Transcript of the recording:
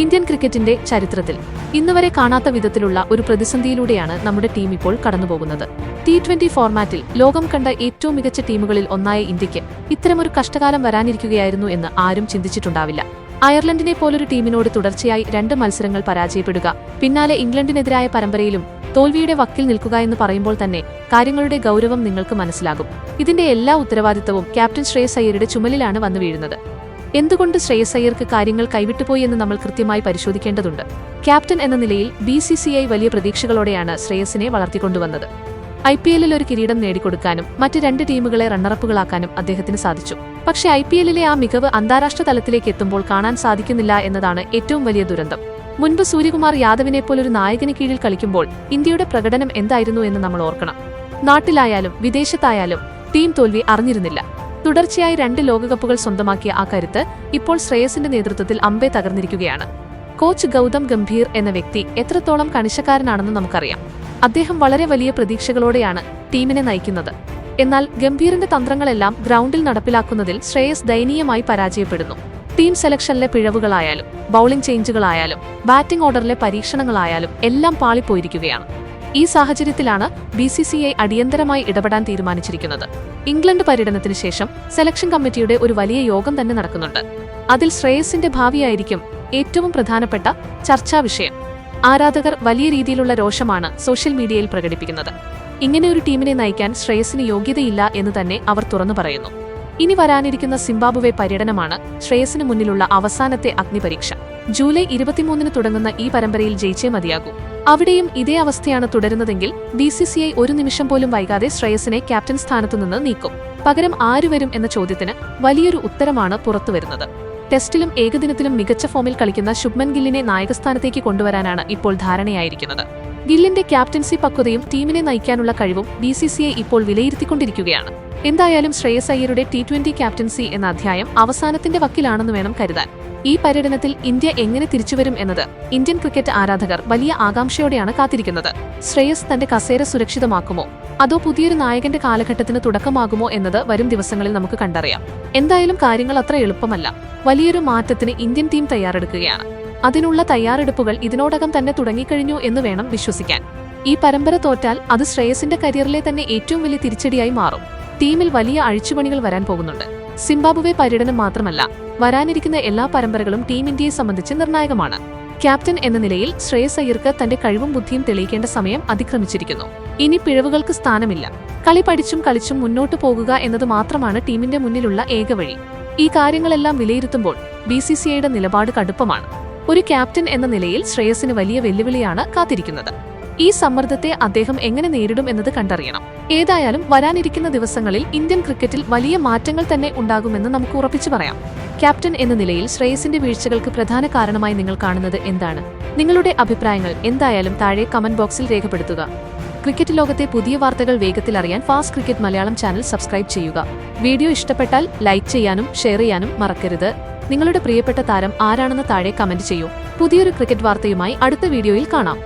Indian ക്രിക്കറ്റിന്റെ ചരിത്രത്തിൽ ഇന്നുവരെ കാണാത്ത വിധത്തിലുള്ള ഒരു പ്രതിസന്ധിയിലൂടെയാണ് നമ്മുടെ ടീം ഇപ്പോൾ കടന്നുപോകുന്നത്. T20 ഫോർമാറ്റിൽ ലോകം കണ്ട ഏറ്റവും മികച്ച ടീമുകളിൽ ഒന്നായ ഇന്ത്യക്ക് ഇത്തരമൊരു കഷ്ടകാലം വരാനിരിക്കുകയായിരുന്നു എന്ന് ആരും ചിന്തിച്ചിട്ടുണ്ടാവില്ല. അയർലൻഡിനെ പോലൊരു ടീമിനോട് തുടർച്ചയായി 2 മത്സരങ്ങൾ പരാജയപ്പെടുക, പിന്നാലെ ഇംഗ്ലണ്ടിനെതിരായ പരമ്പരയിലും തോൽവിയുടെ വക്കിൽ നിൽക്കുക എന്ന് പറയുമ്പോൾ തന്നെ കാര്യങ്ങളുടെ ഗൗരവം നിങ്ങൾക്ക് മനസ്സിലാകും. ഇതിന്റെ എല്ലാ ഉത്തരവാദിത്തവും ക്യാപ്റ്റൻ ശ്രേയസ് അയ്യരുടെ ചുമലിലാണ് വന്നു വീഴുന്നത്. എന്തുകൊണ്ട് ശ്രേയസ് അയ്യർക്ക് കാര്യങ്ങൾ കൈവിട്ടുപോയി എന്ന് നമ്മൾ കൃത്യമായി പരിശോധിക്കേണ്ടതുണ്ട്. ക്യാപ്റ്റൻ എന്ന നിലയിൽ BCCI വലിയ പ്രതീക്ഷകളോടെയാണ് ശ്രേയസിനെ വളർത്തിക്കൊണ്ടുവന്നത്. IPL-ൽ ഒരു കിരീടം നേടിക്കൊടുക്കാനും മറ്റ് 2 ടീമുകളെ റണ്ണറപ്പുകളാക്കാനും അദ്ദേഹത്തിന് സാധിച്ചു. പക്ഷേ IPL-ലെ ആ മികവ് അന്താരാഷ്ട്ര തലത്തിലേക്ക് എത്തുമ്പോൾ കാണാൻ സാധിക്കുന്നില്ല എന്നതാണ് ഏറ്റവും വലിയ ദുരന്തം. മുൻപ് സൂര്യകുമാർ യാദവിനെപ്പോലൊരു നായകന് കീഴിൽ കളിക്കുമ്പോൾ ഇന്ത്യയുടെ പ്രകടനം എന്തായിരുന്നു എന്ന് നമ്മൾ ഓർക്കണം. നാട്ടിലായാലും വിദേശത്തായാലും ടീം തോൽവി അറിഞ്ഞിരുന്നില്ല. തുടർച്ചയായി 2 ലോകകപ്പുകൾ സ്വന്തമാക്കിയ ആ കരുത്ത് ഇപ്പോൾ ശ്രേയസിന്റെ നേതൃത്വത്തിൽ അമ്പേ തകർന്നിരിക്കുകയാണ്. കോച്ച് ഗൗതം ഗംഭീർ എന്ന വ്യക്തി എത്രത്തോളം കണിശക്കാരനാണെന്ന് നമുക്കറിയാം. അദ്ദേഹം വളരെ വലിയ പ്രതീക്ഷകളോടെയാണ് ടീമിനെ നയിക്കുന്നത്. എന്നാൽ ഗംഭീറിന്റെ തന്ത്രങ്ങളെല്ലാം ഗ്രൗണ്ടിൽ നടപ്പിലാക്കുന്നതിൽ ശ്രേയസ് ദയനീയമായി പരാജയപ്പെടുന്നു. ടീം സെലക്ഷനിലെ പിഴവുകളായാലും ബൌളിംഗ് ചേഞ്ചുകളായാലും ബാറ്റിംഗ് ഓർഡറിലെ പരീക്ഷണങ്ങളായാലും എല്ലാം പാളിപ്പോയിരിക്കുകയാണ്. ഈ സാഹചര്യത്തിലാണ് BCCI അടിയന്തരമായി ഇടപെടാൻ തീരുമാനിച്ചിരിക്കുന്നത്. ഇംഗ്ലണ്ട് പര്യടനത്തിന് ശേഷം സെലക്ഷൻ കമ്മിറ്റിയുടെ ഒരു വലിയ യോഗം തന്നെ നടക്കുന്നുണ്ട്. അതിൽ ശ്രേയസിന്റെ ഭാവിയായിരിക്കും ഏറ്റവും പ്രധാനപ്പെട്ട ചർച്ചാ വിഷയം. ആരാധകർ വലിയ രീതിയിലുള്ള രോഷമാണ് സോഷ്യൽ മീഡിയയിൽ പ്രകടിപ്പിക്കുന്നത്. ഇങ്ങനെ ഒരു ടീമിനെ നയിക്കാൻ ശ്രേയസിന് യോഗ്യതയില്ല എന്ന് തന്നെ അവർ തുറന്നു പറയുന്നു. ഇനി വരാനിരിക്കുന്ന സിംബാബ്വെ പര്യടനമാണ് ശ്രേയസിന് മുന്നിലുള്ള അവസാനത്തെ അഗ്നിപരീക്ഷ. ജൂലൈ 23-ന് തുടങ്ങുന്ന ഈ പരമ്പരയിൽ ജയിച്ചേ മതിയാകൂ. അവിടെയും ഇതേ അവസ്ഥയാണ് തുടരുന്നതെങ്കിൽ BCCI ഒരു നിമിഷം പോലും വൈകാതെ ശ്രേയസിനെ ക്യാപ്റ്റൻ സ്ഥാനത്തുനിന്ന് നീക്കും. പകരം ആരുവരും എന്ന ചോദ്യത്തിന് വലിയൊരു ഉത്തരമാണ് പുറത്തുവരുന്നത്. ടെസ്റ്റിലും ഏകദിനത്തിലും മികച്ച ഫോമിൽ കളിക്കുന്ന ശുഭ്മൻ ഗില്ലിനെ നായകസ്ഥാനത്തേക്ക് കൊണ്ടുവരാനാണ് ഇപ്പോൾ ധാരണയായിരിക്കുന്നത്. ഗില്ലിന്റെ ക്യാപ്റ്റൻസി പക്വതയും ടീമിനെ നയിക്കാനുള്ള കഴിവും BCCI ഇപ്പോൾ വിലയിരുത്തിക്കൊണ്ടിരിക്കുകയാണ്. എന്തായാലും ശ്രേയസ് അയ്യരുടെ T20 ക്യാപ്റ്റൻസി എന്ന അധ്യായം അവസാനത്തിന്റെ വക്കിലാണെന്ന് വേണം കരുതാൻ. ഈ പര്യടനത്തിൽ ഇന്ത്യ എങ്ങനെ തിരിച്ചുവരും എന്നത് ഇന്ത്യൻ ക്രിക്കറ്റ് ആരാധകർ വലിയ ആകാംക്ഷയോടെയാണ് കാത്തിരിക്കുന്നത്. ശ്രേയസ് തന്റെ കസേര സുരക്ഷിതമാക്കുമോ അതോ പുതിയൊരു നായകന്റെ കാലഘട്ടത്തിന് തുടക്കമാകുമോ എന്നത് വരും ദിവസങ്ങളിൽ നമുക്ക് കണ്ടറിയാം. എന്തായാലും കാര്യങ്ങൾ അത്ര എളുപ്പമല്ല. വലിയൊരു മാറ്റത്തിന് ഇന്ത്യൻ ടീം തയ്യാറെടുക്കുകയാണ്. അതിനുള്ള തയ്യാറെടുപ്പുകൾ ഇതിനോടകം തന്നെ തുടങ്ങിക്കഴിഞ്ഞു എന്ന് വേണം വിശ്വസിക്കാൻ. ഈ പരമ്പര തോറ്റാൽ അത് ശ്രേയസിന്റെ കരിയറിലെ തന്നെ ഏറ്റവും വലിയ തിരിച്ചടിയായി മാറും. ടീമിൽ വലിയ അഴിച്ചുപണികൾ വരാൻ പോകുന്നുണ്ട്. സിംബാബ്വെ പര്യടനം മാത്രമല്ല, വരാനിരിക്കുന്ന എല്ലാ പരമ്പരകളും ടീം ഇന്ത്യയെ സംബന്ധിച്ച് നിർണായകമാണ്. ക്യാപ്റ്റൻ എന്ന നിലയിൽ ശ്രേയസ് അയ്യർക്ക് തന്റെ കഴിവും ബുദ്ധിയും തെളിയിക്കേണ്ട സമയം അതിക്രമിച്ചിരിക്കുന്നു. ഇനി പിഴവുകൾക്ക് സ്ഥാനമില്ല. കളി പഠിച്ചും കളിച്ചും മുന്നോട്ടു പോകുക എന്നത് മാത്രമാണ് ടീമിന്റെ മുന്നിലുള്ള ഏക വഴി. ഈ കാര്യങ്ങളെല്ലാം വിലയിരുത്തുമ്പോൾ BCCIയുടെ നിലപാട് കടുപ്പമാണ്. ഒരു ക്യാപ്റ്റൻ എന്ന നിലയിൽ ശ്രേയസിന് വലിയ വെല്ലുവിളിയാണ് കാത്തിരിക്കുന്നത്. ഈ സമ്മർദ്ദത്തെ അദ്ദേഹം എങ്ങനെ നേരിടും എന്നത് കണ്ടറിയണം. ഏതായാലും വരാനിരിക്കുന്ന ദിവസങ്ങളിൽ ഇന്ത്യൻ ക്രിക്കറ്റിൽ വലിയ മാറ്റങ്ങൾ തന്നെ ഉണ്ടാകുമെന്ന് നമുക്ക് ഉറപ്പിച്ചു പറയാം. ക്യാപ്റ്റൻ എന്ന നിലയിൽ ശ്രേയസിന്റെ വീഴ്ചകൾക്ക് പ്രധാന കാരണമായി നിങ്ങൾ കാണുന്നത് എന്താണ്? നിങ്ങളുടെ അഭിപ്രായങ്ങൾ എന്തായാലും താഴെ കമന്റ് ബോക്സിൽ രേഖപ്പെടുത്തുക. ക്രിക്കറ്റ് ലോകത്തെ പുതിയ വാർത്തകൾ വേഗത്തിൽ അറിയാൻ fast cricket Malayalam channel subscribe ചെയ്യുക. വീഡിയോ ഇഷ്ടപ്പെട്ടാൽ ലൈക്ക് ചെയ്യാനും ഷെയർ ചെയ്യാനും മറക്കരുത്. നിങ്ങളുടെ പ്രിയപ്പെട്ട താരം ആരാണെന്ന് താഴെ കമന്റ് ചെയ്യൂ. പുതിയൊരു ക്രിക്കറ്റ് വാർത്തയുമായി അടുത്ത വീഡിയോയിൽ കാണാം.